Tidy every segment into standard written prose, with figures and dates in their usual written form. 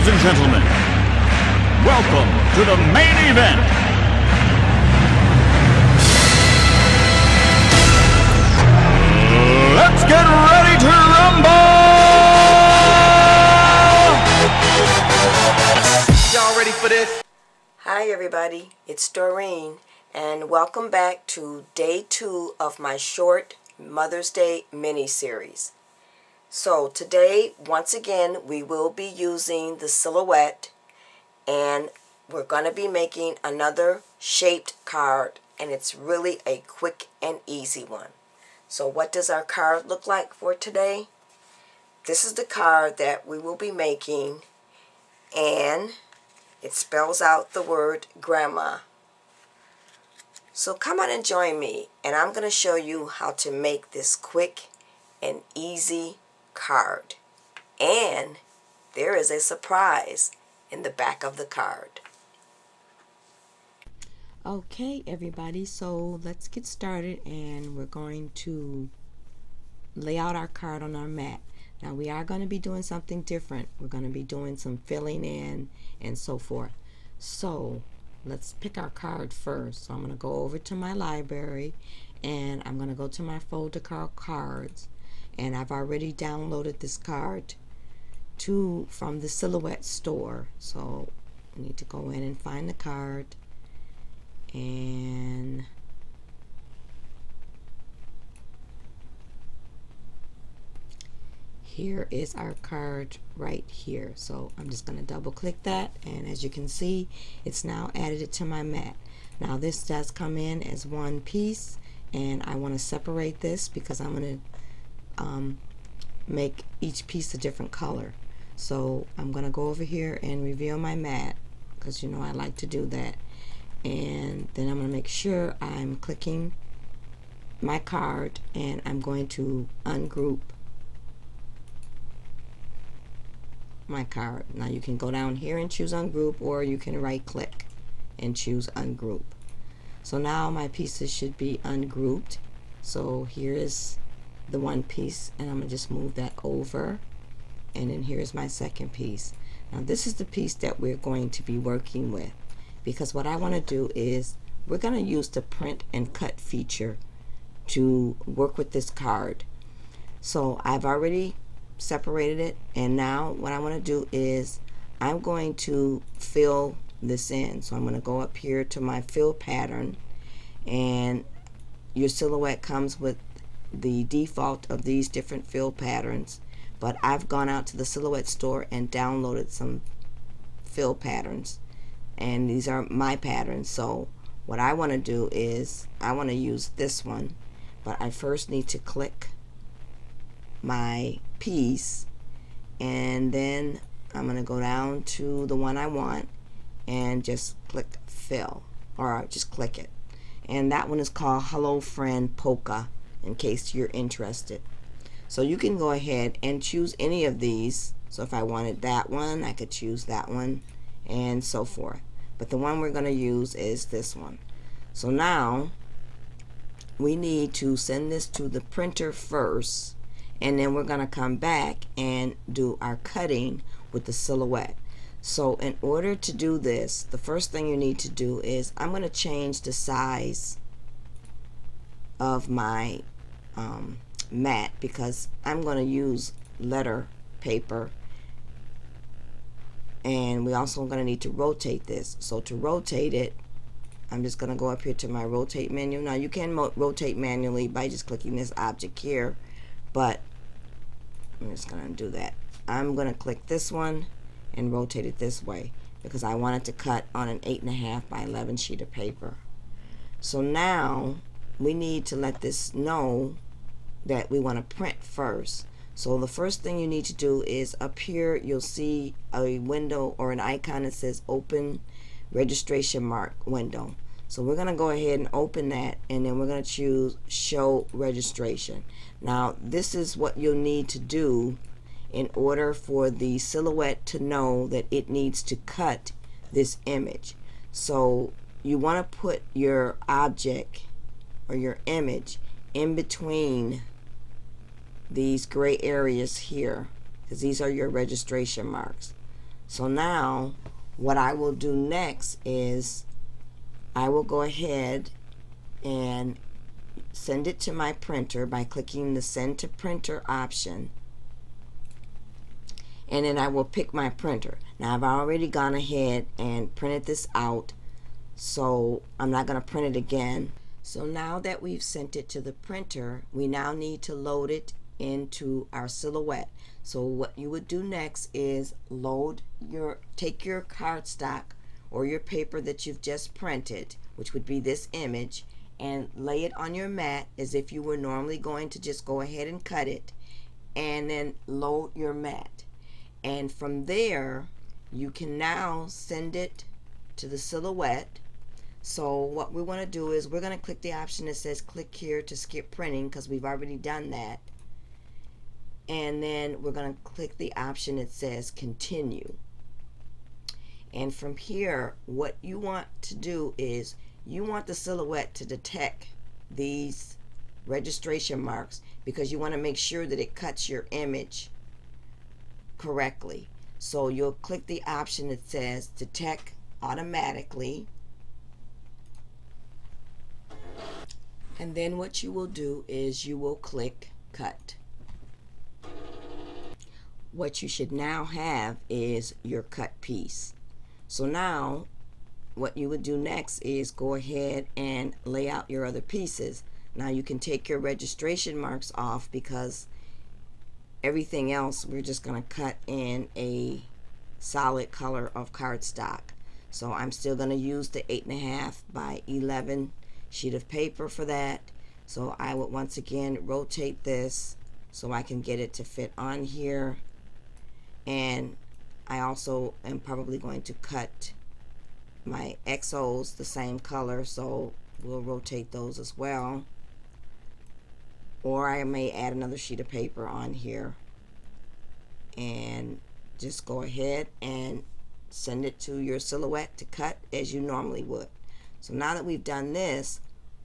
Ladies and gentlemen, welcome to the main event. Let's get ready to rumble! Y'all ready for this? Hi everybody, it's Doreen, and welcome back to day 2 of my short Mother's Day mini-series. So today, once again, we will be using the silhouette, and we're going to be making another shaped card, and it's really a quick and easy one. So what does our card look like for today? This is the card that we will be making, and it spells out the word grandma. So come on and join me, and I'm going to show you how to make this quick and easy card. And there is a surprise in the back of the card. Okay everybody, so let's get started, and we're going to lay out our card on our mat. Now we are going to be doing something different. We're going to be doing some filling in and so forth. So let's pick our card first. So I'm going to go over to my library, and I'm going to go to my folder called cards, and I've already downloaded this card from the Silhouette store. So I need to go in and find the card, and here is our card right here. So I'm just going to double click that, and as you can see, it's now added it to my mat. Now this does come in as one piece, and I want to separate this because I'm going to make each piece a different color. So I'm going to go over here and reveal my mat, because you know I like to do that, and then I'm going to make sure I'm clicking my card, and I'm going to ungroup my card. Now you can go down here and choose ungroup, or you can right click and choose ungroup. So now my pieces should be ungrouped. So here is the one piece, and I'm gonna just move that over, and then here's my second piece. Now this is the piece that we're going to be working with, because what I want to do is we're going to use the print and cut feature to work with this card. So I've already separated it, and now what I want to do is I'm going to fill this in. So I'm going to go up here to my fill pattern, and your silhouette comes with the default of these different fill patterns, but I've gone out to the Silhouette store and downloaded some fill patterns, and these are my patterns. So what I want to do is I want to use this one, but I first need to click my piece, and then I'm going to go down to the one I want and just click fill, or just click it, and that one is called Hello Friend Polka, in case you're interested. So you can go ahead and choose any of these. So if I wanted that one, I could choose that one, and so forth, but the one we're going to use is this one. So now we need to send this to the printer first, and then we're going to come back and do our cutting with the silhouette. So in order to do this, the first thing you need to do is I'm going to change the size of my mat, because I'm going to use letter paper, and we also going to need to rotate this. So to rotate it, I'm just going to go up here to my rotate menu. Now you can rotate manually by just clicking this object here, but I'm just going to do that. I'm going to click this one and rotate it this way, because I want it to cut on an 8.5 by 11 sheet of paper. So now we need to let this know that we want to print first. So the first thing you need to do is up here you'll see a window or an icon that says open registration mark window. So we're going to go ahead and open that, and then we're going to choose show registration. Now this is what you'll need to do in order for the silhouette to know that it needs to cut this image. So you want to put your object or your image in between these gray areas here, because these are your registration marks. So now what I will do next is I will go ahead and send it to my printer by clicking the send to printer option, and then I will pick my printer. Now I've already gone ahead and printed this out, so I'm not going to print it again. So now that we've sent it to the printer, we now need to load it into our Silhouette. So what you would do next is take your cardstock or your paper that you've just printed, which would be this image, and lay it on your mat as if you were normally going to just go ahead and cut it, and then load your mat. And from there you can now send it to the Silhouette. So what we want to do is we're going to click the option that says click here to skip printing, because we've already done that. And then we're going to click the option that says continue. And from here, what you want to do is you want the Silhouette to detect these registration marks, because you want to make sure that it cuts your image correctly. So you'll click the option that says detect automatically, and then what you will do is you will click cut. What you should now have is your cut piece. So now what you would do next is go ahead and lay out your other pieces. Now you can take your registration marks off, because everything else we're just going to cut in a solid color of cardstock. So I'm still going to use the 8.5 by 11 sheet of paper for that. So I would once again rotate this so I can get it to fit on here. And I also am probably going to cut my XOs the same color, so we'll rotate those as well. Or I may add another sheet of paper on here and just go ahead and send it to your Silhouette to cut as you normally would. So now that we've done this,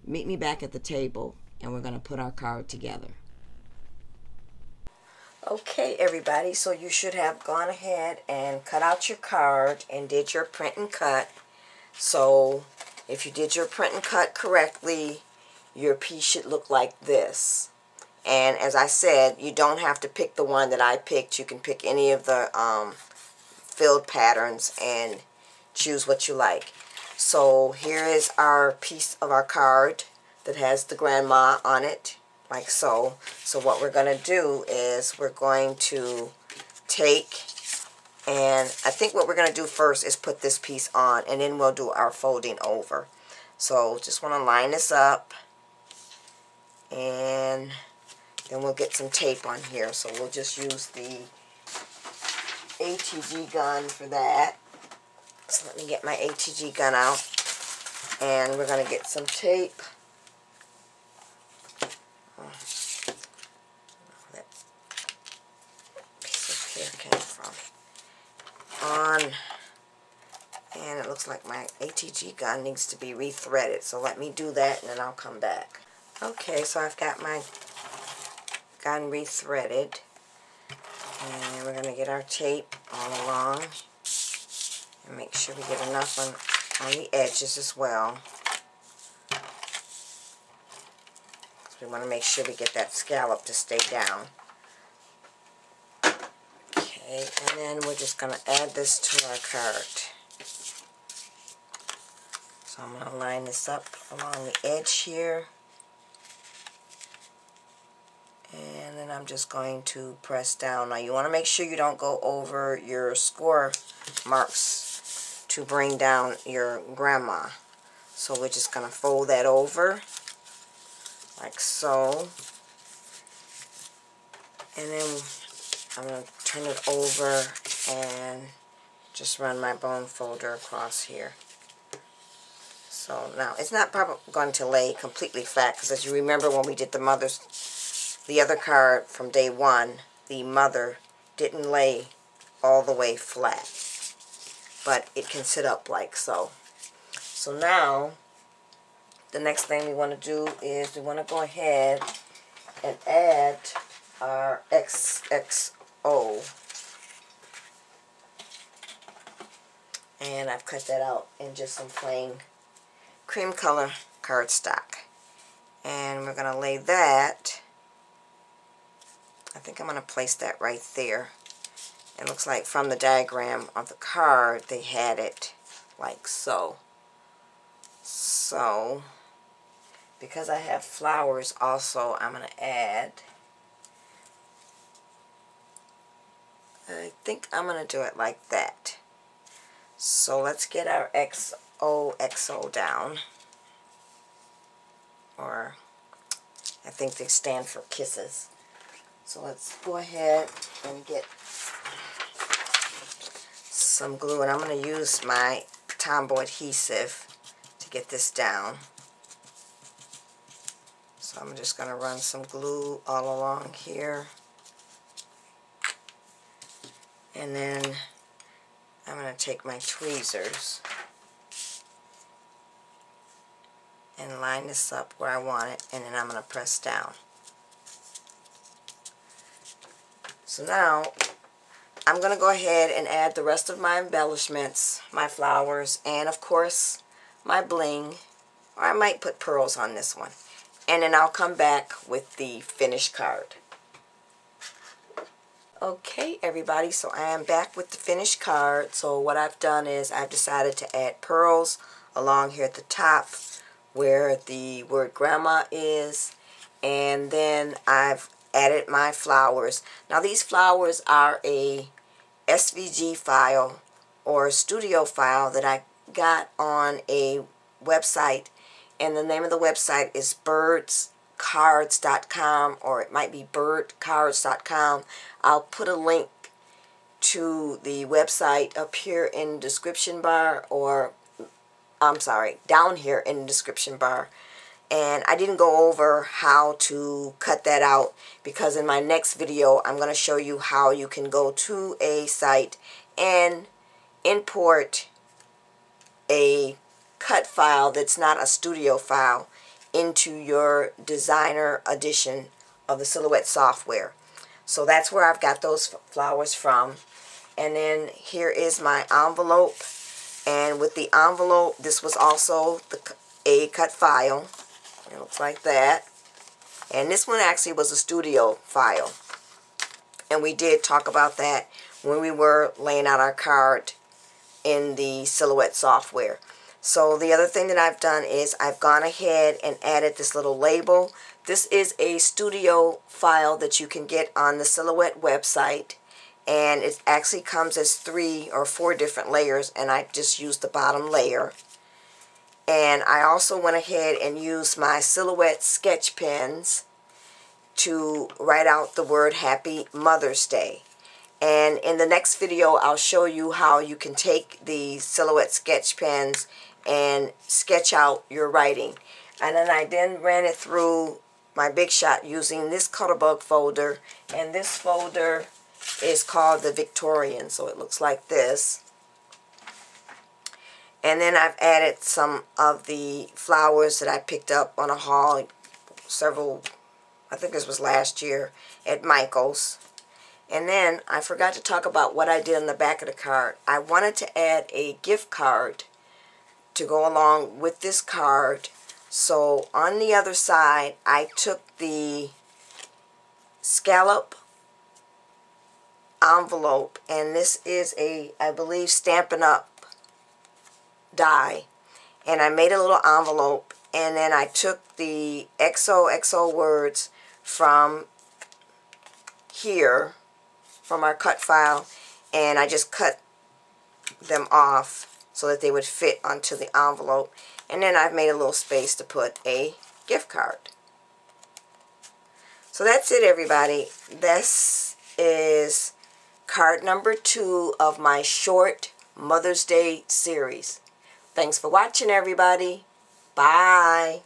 meet me back at the table and we're going to put our card together. Okay everybody, so you should have gone ahead and cut out your card and did your print and cut. So if you did your print and cut correctly, your piece should look like this. And as I said, you don't have to pick the one that I picked. You can pick any of the filled patterns and choose what you like. So here is our piece of our card that has the grandma on it, like so. So what we're going to do is we're going to take, and I think what we're going to do first is put this piece on, and then we'll do our folding over. So just want to line this up, and then we'll get some tape on here. So we'll just use the ATG gun for that. So let me get my ATG gun out, and we're going to get some tape. That piece of hair came from on, and it looks like my ATG gun needs to be rethreaded. So let me do that, and then I'll come back. Okay, so I've got my gun rethreaded, and we're going to get our tape all along and make sure we get enough on the edges as well. We want to make sure we get that scallop to stay down. Okay, and then we're just going to add this to our card. So I'm going to line this up along the edge here. And then I'm just going to press down. Now you want to make sure you don't go over your score marks to bring down your grandma. So we're just going to fold that over like so. And then I'm going to turn it over and just run my bone folder across here. So now it's not probably going to lay completely flat, because as you remember when we did the other card from day one, the mother didn't lay all the way flat, but it can sit up like so. So now the next thing we want to do is we want to go ahead and add our XXO And I've cut that out in just some plain cream color cardstock. And we're going to lay that, I think I'm going to place that right there. It looks like from the diagram of the card they had it like so. So, because I have flowers also, I'm going to add, I think I'm going to do it like that. So let's get our XOXO down. Or, I think they stand for kisses. So let's go ahead and get some glue. And I'm going to use my Tombow adhesive to get this down. So I'm just going to run some glue all along here. And then I'm going to take my tweezers and line this up where I want it, and then I'm going to press down. So now I'm going to go ahead and add the rest of my embellishments, my flowers, and of course my bling, or I might put pearls on this one. And then I'll come back with the finished card. Okay everybody, so I am back with the finished card. So what I've done is I've decided to add pearls along here at the top where the word grandma is, and then I've added my flowers. Now these flowers are a SVG file or studio file that I got on a website, and the name of the website is birdscards.com, or it might be birdcards.com. I'll put a link to the website up here in the description bar, or I'm sorry, down here in the description bar. And I didn't go over how to cut that out because in my next video I'm going to show you how you can go to a site and import a cut file that's not a studio file into your designer edition of the Silhouette software. So that's where I've got those flowers from. And then here is my envelope, and with the envelope this was also a cut file. It looks like that. And this one actually was a studio file, and we did talk about that when we were laying out our card in the Silhouette software. So the other thing that I've done is I've gone ahead and added this little label. This is a studio file that you can get on the Silhouette website, and it actually comes as 3 or 4 different layers, and I just used the bottom layer. And I also went ahead and used my Silhouette sketch pens to write out the word Happy Mother's Day. And in the next video I'll show you how you can take the Silhouette sketch pens and sketch out your writing. And then I ran it through my Big Shot using this Cutterbug folder, and this folder is called the Victorian, so it looks like this. And then I've added some of the flowers that I picked up on a haul several, I think this was last year, at Michael's. And then I forgot to talk about what I did on the back of the card. I wanted to add a gift card to go along with this card. So on the other side, I took the scallop envelope, and this is a, I believe, Stampin' Up! Die, and I made a little envelope, and then I took the XOXO words from here, from our cut file, and I just cut them off so that they would fit onto the envelope, and then I've made a little space to put a gift card. So that's it everybody. This is card number 2 of my short Mother's Day series. Thanks for watching everybody. Bye.